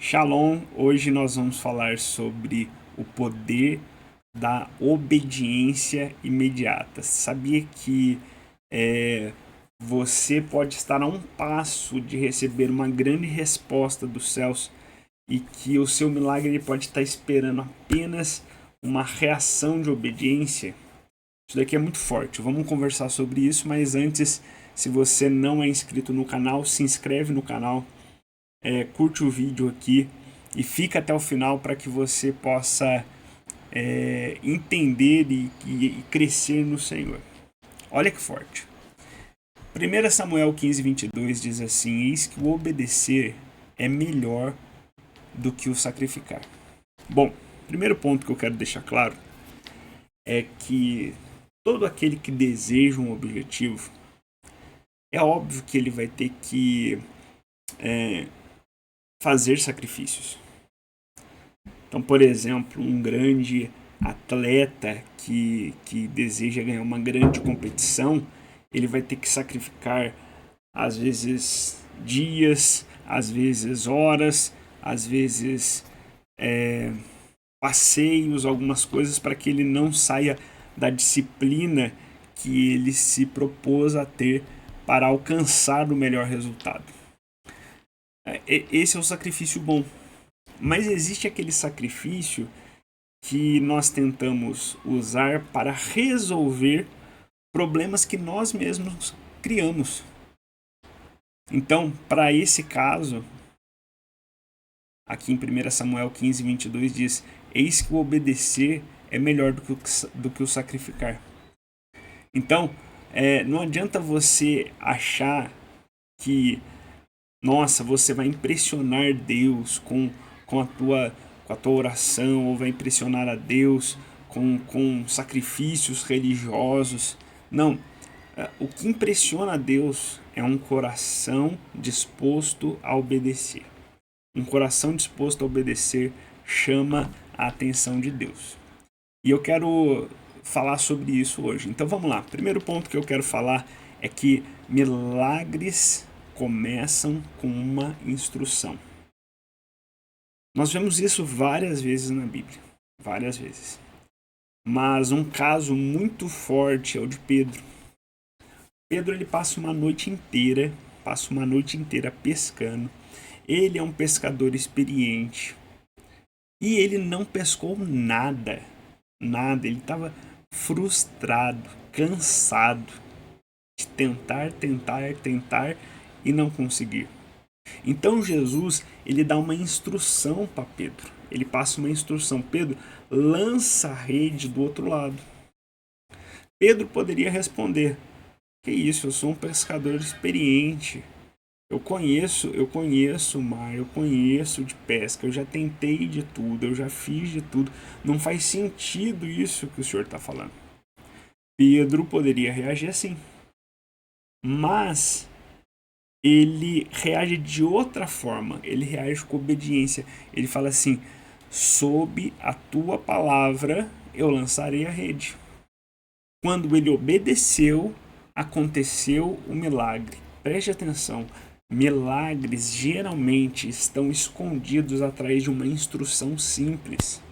Shalom, hoje nós vamos falar sobre o poder da obediência imediata. Sabia que você pode estar a um passo de receber uma grande resposta dos céus e que o seu milagre pode estar esperando apenas uma reação de obediência? Isso daqui é muito forte. Vamos conversar sobre isso, mas antes, se você não é inscrito no canal, se inscreve no canal, curte o vídeo aqui e fica até o final para que você possa entender e crescer no Senhor. Olha que forte. 1 Samuel 15:22 diz assim: Eis que o obedecer é melhor do que o sacrificar. Bom, primeiro ponto que eu quero deixar claro é que todo aquele que deseja um objetivo, é óbvio que ele vai ter que fazer sacrifícios. Então, por exemplo, um grande atleta que deseja ganhar uma grande competição, ele vai ter que sacrificar, às vezes, dias, às vezes horas, às vezes passeios, algumas coisas, para que ele não saia da disciplina que ele se propôs a ter para alcançar o melhor resultado. Esse é o sacrifício bom. Mas existe aquele sacrifício que nós tentamos usar para resolver problemas que nós mesmos criamos. Então, para esse caso, aqui em 1 Samuel 15:22 diz: Eis que o obedecer é melhor do que o sacrificar. Então, não adianta você achar que, nossa, você vai impressionar Deus com a tua oração, ou vai impressionar a Deus com sacrifícios religiosos. Não. O que impressiona a Deus é um coração disposto a obedecer. Um coração disposto a obedecer chama a atenção de Deus. E eu quero falar sobre isso hoje. Então vamos lá. Primeiro ponto que eu quero falar é que milagres começam com uma instrução. Nós vemos isso várias vezes na Bíblia. Várias vezes. Mas um caso muito forte é o de Pedro. Pedro, ele passa uma noite inteira pescando. Ele é um pescador experiente. E ele não pescou nada. Nada. Ele estava frustrado, cansado de tentar e não conseguir. Então Jesus, ele dá uma instrução para Pedro. Ele passa uma instrução: Pedro, lança a rede do outro lado. Pedro poderia responder: que isso, eu sou um pescador experiente. Eu conheço o mar, eu conheço de pesca, eu já tentei de tudo, eu já fiz de tudo. Não faz sentido isso que o senhor está falando. Pedro poderia reagir assim. Mas ele reage de outra forma. Ele reage com obediência. Ele fala assim: sob a tua palavra eu lançarei a rede. Quando ele obedeceu, aconteceu o milagre. Preste atenção. Milagres geralmente estão escondidos atrás de uma instrução simples.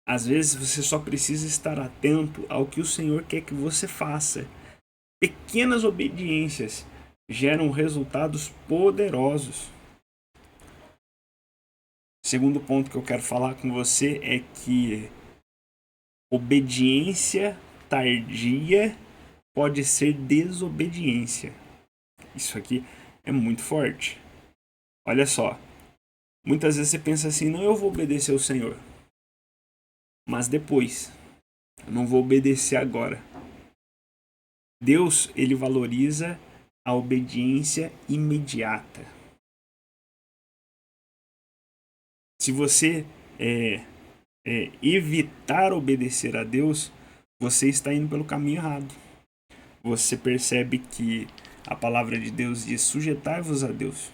Às vezes você só precisa estar atento ao que o Senhor quer que você faça. Pequenas obediências geram resultados poderosos. Segundo ponto que eu quero falar com você é que obediência tardia pode ser desobediência. Isso aqui é muito forte. Olha só. Muitas vezes você pensa assim: não, eu vou obedecer ao Senhor. Mas depois. Eu não vou obedecer agora. Deus, ele valoriza a obediência imediata. Se você evitar obedecer a Deus, você está indo pelo caminho errado. Você percebe que a palavra de Deus diz: sujeitai-vos a Deus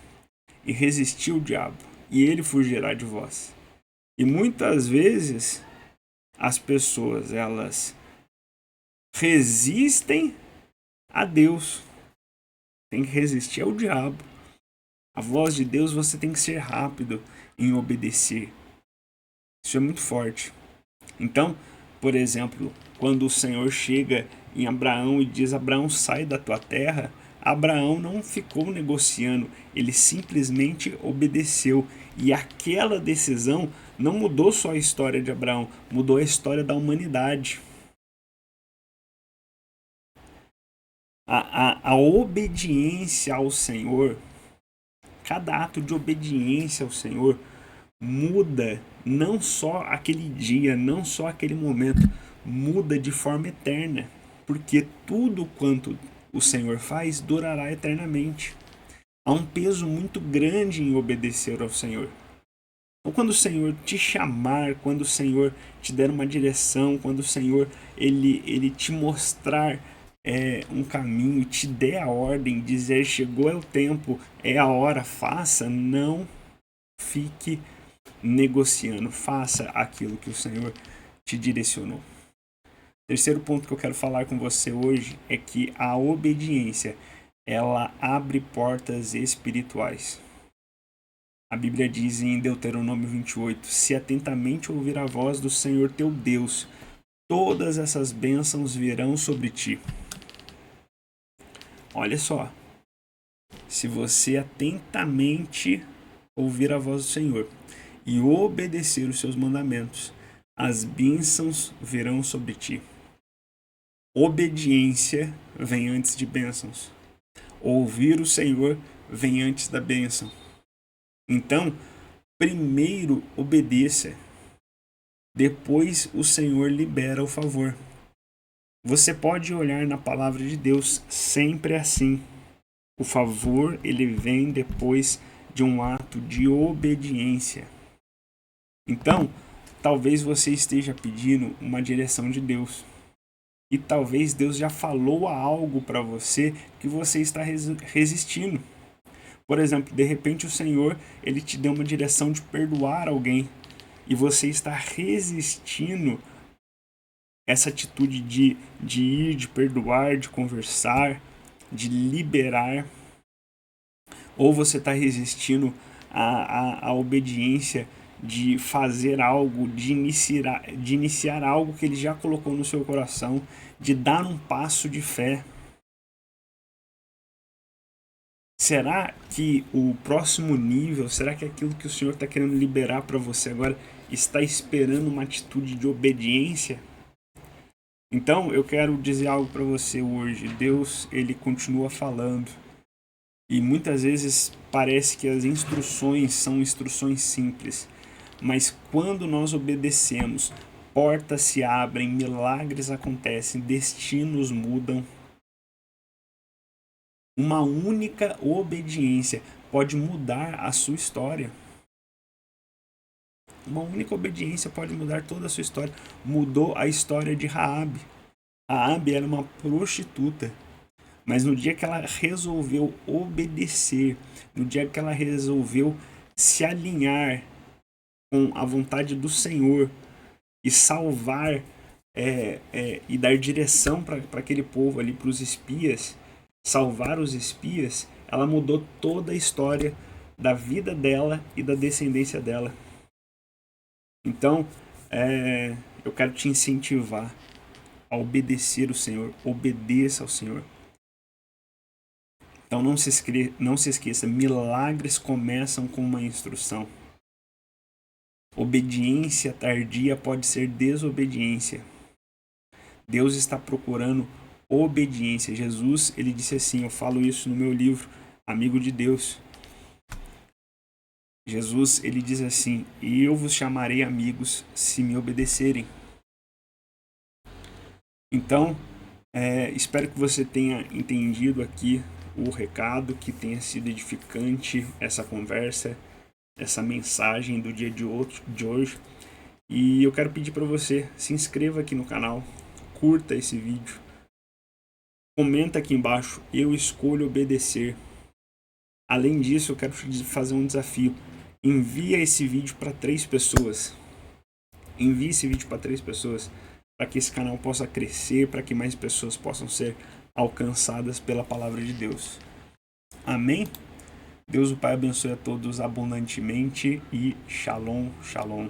e resistir ao diabo, e ele fugirá de vós. E muitas vezes as pessoas, elas resistem a Deus. Tem que resistir ao diabo. A voz de Deus, você tem que ser rápido em obedecer. Isso é muito forte. Então, por exemplo, quando o Senhor chega em Abraão e diz: Abraão, sai da tua terra, Abraão não ficou negociando, ele simplesmente obedeceu. E aquela decisão não mudou só a história de Abraão, mudou a história da humanidade. A obediência ao Senhor, cada ato de obediência ao Senhor muda não só aquele dia, não só aquele momento, muda de forma eterna, porque tudo quanto o Senhor faz durará eternamente. Há um peso muito grande em obedecer ao Senhor. Então, quando o Senhor te chamar, quando o Senhor te der uma direção, quando o Senhor ele te mostrar um caminho, te der a ordem, dizer chegou é o tempo, é a hora, faça, não fique negociando, faça aquilo que o Senhor te direcionou. Terceiro ponto que eu quero falar com você hoje é que a obediência, ela abre portas espirituais. A Bíblia diz em Deuteronômio 28, se atentamente ouvir a voz do Senhor teu Deus, todas essas bênçãos virão sobre ti. Olha só, se você atentamente ouvir a voz do Senhor e obedecer os seus mandamentos, as bênçãos virão sobre ti. Obediência vem antes de bênçãos. Ouvir o Senhor vem antes da bênção. Então, primeiro obedeça. Depois o Senhor libera o favor. Você pode olhar na palavra de Deus sempre assim. O favor, ele vem depois de um ato de obediência. Então, talvez você esteja pedindo uma direção de Deus. E talvez Deus já falou algo para você que você está resistindo. Por exemplo, de repente o Senhor ele te deu uma direção de perdoar alguém e você está resistindo essa atitude de ir, de perdoar, de conversar, de liberar. Ou você está resistindo à obediência de fazer algo, de iniciar algo que ele já colocou no seu coração, de dar um passo de fé. Será que o próximo nível, será que aquilo que o Senhor está querendo liberar para você agora está esperando uma atitude de obediência? Então, eu quero dizer algo para você hoje. Deus, ele continua falando. E muitas vezes parece que as instruções são instruções simples. Mas quando nós obedecemos, portas se abrem, milagres acontecem, destinos mudam. Uma única obediência pode mudar a sua história. Uma única obediência pode mudar toda a sua história. Mudou a história de Raabe. Raabe era uma prostituta. Mas no dia que ela resolveu obedecer, no dia que ela resolveu se alinhar com a vontade do Senhor e salvar e dar direção para aquele povo ali, para os espias, salvar os espias, ela mudou toda a história da vida dela e da descendência dela. Então, eu quero te incentivar a obedecer o Senhor, obedeça ao Senhor. Então não se esqueça, milagres começam com uma instrução. Obediência tardia pode ser desobediência. Deus está procurando obediência. Jesus, ele disse assim, eu falo isso no meu livro, Amigo de Deus. Jesus, ele diz assim, eu vos chamarei amigos se me obedecerem. Então, espero que você tenha entendido aqui o recado, que tenha sido edificante essa conversa, essa mensagem do dia de hoje. E eu quero pedir para você, se inscreva aqui no canal, curta esse vídeo, comenta aqui embaixo, eu escolho obedecer. Além disso, eu quero te fazer um desafio, envia esse vídeo para 3 pessoas. Envie esse vídeo para 3 pessoas, para que esse canal possa crescer, para que mais pessoas possam ser alcançadas pela palavra de Deus. Amém? Deus o Pai abençoe a todos abundantemente e shalom, shalom.